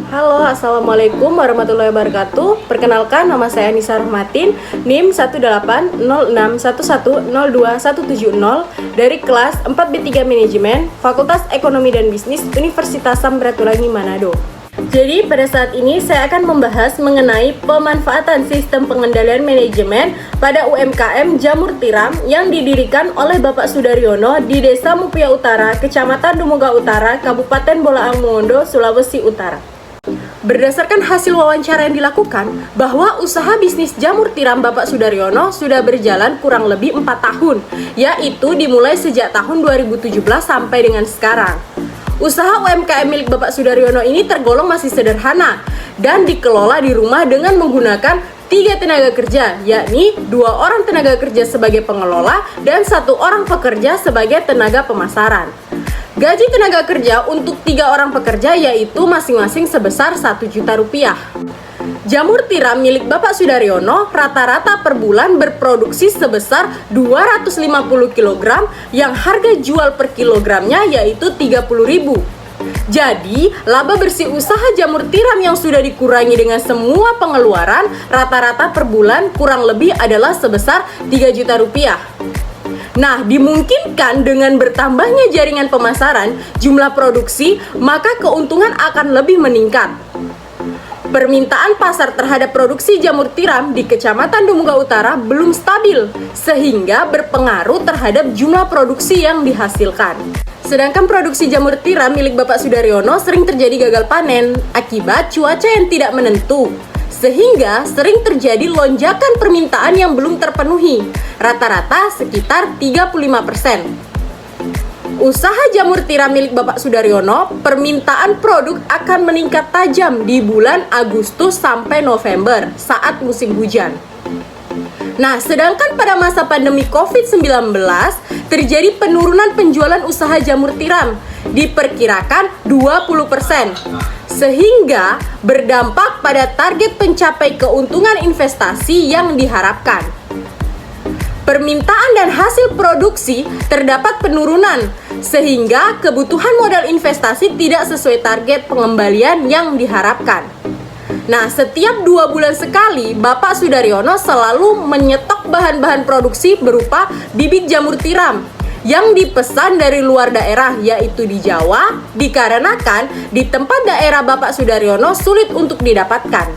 Halo, Assalamualaikum warahmatullahi wabarakatuh. Perkenalkan, nama saya Nisa Rahmatin, NIM 18061110270 dari kelas 4B3 Manajemen, Fakultas Ekonomi dan Bisnis, Universitas Samratulangi Manado. Jadi pada saat ini saya akan membahas mengenai pemanfaatan sistem pengendalian manajemen pada UMKM Jamur Tiram yang didirikan oleh Bapak Sudaryono di Desa Mupia Utara, Kecamatan Dumungga Utara, Kabupaten Bolaang Mongondo, Sulawesi Utara. Berdasarkan hasil wawancara yang dilakukan, bahwa usaha bisnis jamur tiram Bapak Sudaryono sudah berjalan kurang lebih 4 tahun, yaitu dimulai sejak tahun 2017 sampai dengan sekarang. Usaha UMKM milik Bapak Sudaryono ini tergolong masih sederhana dan dikelola di rumah dengan menggunakan 3 tenaga kerja, yakni 2 orang tenaga kerja sebagai pengelola dan 1 orang pekerja sebagai tenaga pemasaran. Gaji tenaga kerja untuk 3 orang pekerja yaitu masing-masing sebesar 1 juta rupiah. Jamur tiram milik Bapak Sudaryono rata-rata per bulan berproduksi sebesar 250 kg yang harga jual per kilogramnya yaitu 30.000. Jadi, laba bersih usaha jamur tiram yang sudah dikurangi dengan semua pengeluaran rata-rata per bulan kurang lebih adalah sebesar 3 juta rupiah. Nah, dimungkinkan dengan bertambahnya jaringan pemasaran, jumlah produksi, maka keuntungan akan lebih meningkat. Permintaan pasar terhadap produksi jamur tiram di Kecamatan Dumungga Utara belum stabil, sehingga berpengaruh terhadap jumlah produksi yang dihasilkan. Sedangkan produksi jamur tiram milik Bapak Sudaryono sering terjadi gagal panen akibat cuaca yang tidak menentu, sehingga sering terjadi lonjakan permintaan yang belum terpenuhi, rata-rata sekitar 35%. Usaha jamur tiram milik Bapak Sudaryono, permintaan produk akan meningkat tajam di bulan Agustus sampai November saat musim hujan. Nah, sedangkan pada masa pandemi COVID-19 terjadi penurunan penjualan usaha jamur tiram, diperkirakan 20%. Sehingga berdampak pada target pencapai keuntungan investasi yang diharapkan. Permintaan dan hasil produksi terdapat penurunan, sehingga kebutuhan modal investasi tidak sesuai target pengembalian yang diharapkan. Nah, setiap 2 bulan sekali, Bapak Sudaryono selalu menyetok bahan-bahan produksi berupa bibit jamur tiram yang dipesan dari luar daerah, yaitu di Jawa, dikarenakan di tempat daerah Bapak Sudaryono sulit untuk didapatkan.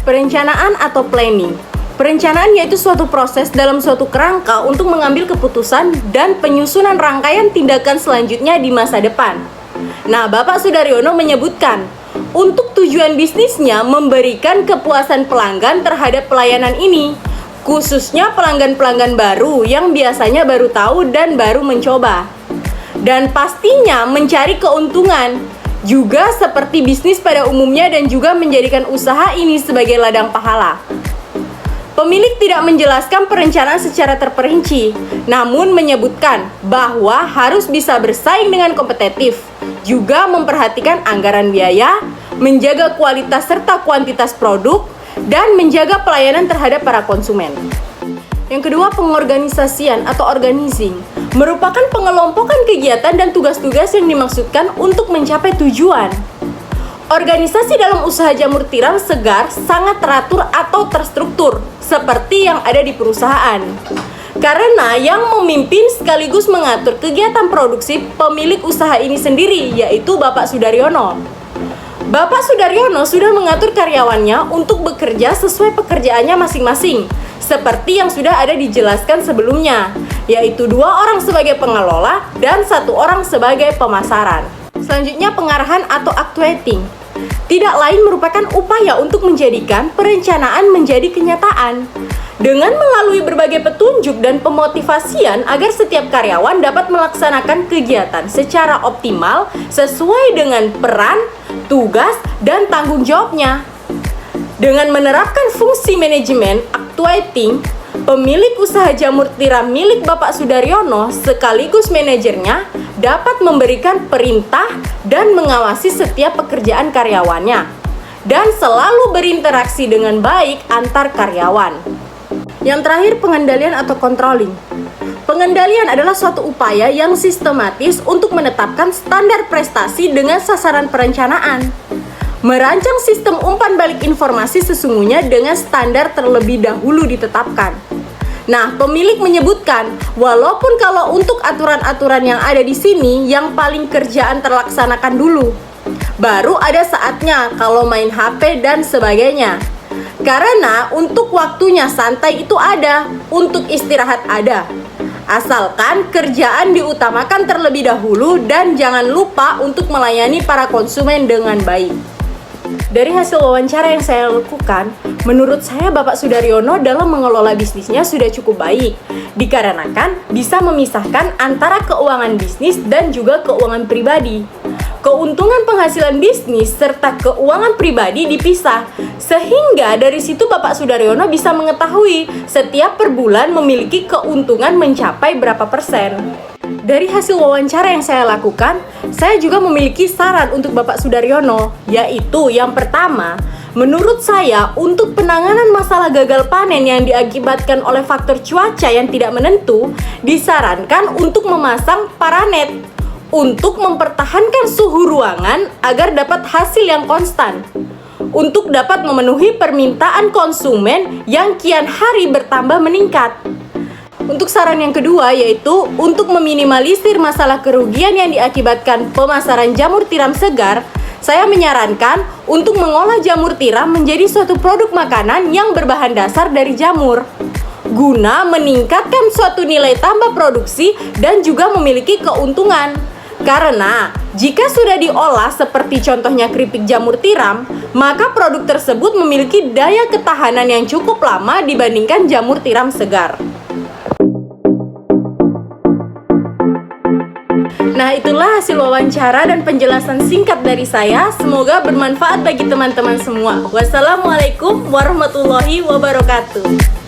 Perencanaan atau planning. Perencanaan yaitu suatu proses dalam suatu kerangka untuk mengambil keputusan dan penyusunan rangkaian tindakan selanjutnya di masa depan. Nah, Bapak Sudaryono menyebutkan, untuk tujuan bisnisnya memberikan kepuasan pelanggan terhadap pelayanan ini, khususnya pelanggan-pelanggan baru yang biasanya baru tahu dan baru mencoba. Dan pastinya mencari keuntungan, juga seperti bisnis pada umumnya dan juga menjadikan usaha ini sebagai ladang pahala. Pemilik tidak menjelaskan perencanaan secara terperinci, namun menyebutkan bahwa harus bisa bersaing dengan kompetitif, juga memperhatikan anggaran biaya, menjaga kualitas serta kuantitas produk, dan menjaga pelayanan terhadap para konsumen. Yang kedua, pengorganisasian atau organizing merupakan pengelompokan kegiatan dan tugas-tugas yang dimaksudkan untuk mencapai tujuan. Organisasi dalam usaha jamur tiram segar sangat teratur atau terstruktur, seperti yang ada di perusahaan. Karena yang memimpin sekaligus mengatur kegiatan produksi pemilik usaha ini sendiri, yaitu Bapak Sudaryono. Bapak Sudaryono sudah mengatur karyawannya untuk bekerja sesuai pekerjaannya masing-masing, seperti yang sudah ada dijelaskan sebelumnya, yaitu 2 orang sebagai pengelola dan 1 orang sebagai pemasaran. Selanjutnya, pengarahan atau actuating. Tidak lain merupakan upaya untuk menjadikan perencanaan menjadi kenyataan, dengan melalui berbagai petunjuk dan pemotivasian agar setiap karyawan dapat melaksanakan kegiatan secara optimal sesuai dengan peran, tugas, dan tanggung jawabnya. Dengan menerapkan fungsi manajemen actuating, pemilik usaha jamur tiram milik Bapak Sudaryono sekaligus manajernya dapat memberikan perintah dan mengawasi setiap pekerjaan karyawannya, dan selalu berinteraksi dengan baik antar karyawan. Yang terakhir, pengendalian atau controlling. Pengendalian adalah suatu upaya yang sistematis untuk menetapkan standar prestasi dengan sasaran perencanaan. Merancang sistem umpan balik informasi sesungguhnya dengan standar terlebih dahulu ditetapkan. Nah, pemilik menyebutkan, walaupun kalau untuk aturan-aturan yang ada di sini, yang paling kerjaan terlaksanakan dulu. Baru ada saatnya kalau main HP dan sebagainya. Karena untuk waktunya santai itu ada, untuk istirahat ada. Asalkan kerjaan diutamakan terlebih dahulu dan jangan lupa untuk melayani para konsumen dengan baik. Dari hasil wawancara yang saya lakukan, menurut saya Bapak Sudaryono dalam mengelola bisnisnya sudah cukup baik, dikarenakan bisa memisahkan antara keuangan bisnis dan juga keuangan pribadi. Keuntungan penghasilan bisnis serta keuangan pribadi dipisah, sehingga dari situ Bapak Sudaryono bisa mengetahui setiap per bulan memiliki keuntungan mencapai berapa persen. Dari hasil wawancara yang saya lakukan, saya juga memiliki saran untuk Bapak Sudaryono, yaitu yang pertama, menurut saya untuk penanganan masalah gagal panen yang diakibatkan oleh faktor cuaca yang tidak menentu, disarankan untuk memasang paranet untuk mempertahankan suhu ruangan agar dapat hasil yang konstan, untuk dapat memenuhi permintaan konsumen yang kian hari bertambah meningkat. Untuk saran yang kedua yaitu untuk meminimalisir masalah kerugian yang diakibatkan pemasaran jamur tiram segar, saya menyarankan untuk mengolah jamur tiram menjadi suatu produk makanan yang berbahan dasar dari jamur, guna meningkatkan suatu nilai tambah produksi dan juga memiliki keuntungan. Karena jika sudah diolah seperti contohnya keripik jamur tiram, maka produk tersebut memiliki daya ketahanan yang cukup lama dibandingkan jamur tiram segar. Nah, itulah hasil wawancara dan penjelasan singkat dari saya. Semoga bermanfaat bagi teman-teman semua. Wassalamualaikum warahmatullahi wabarakatuh.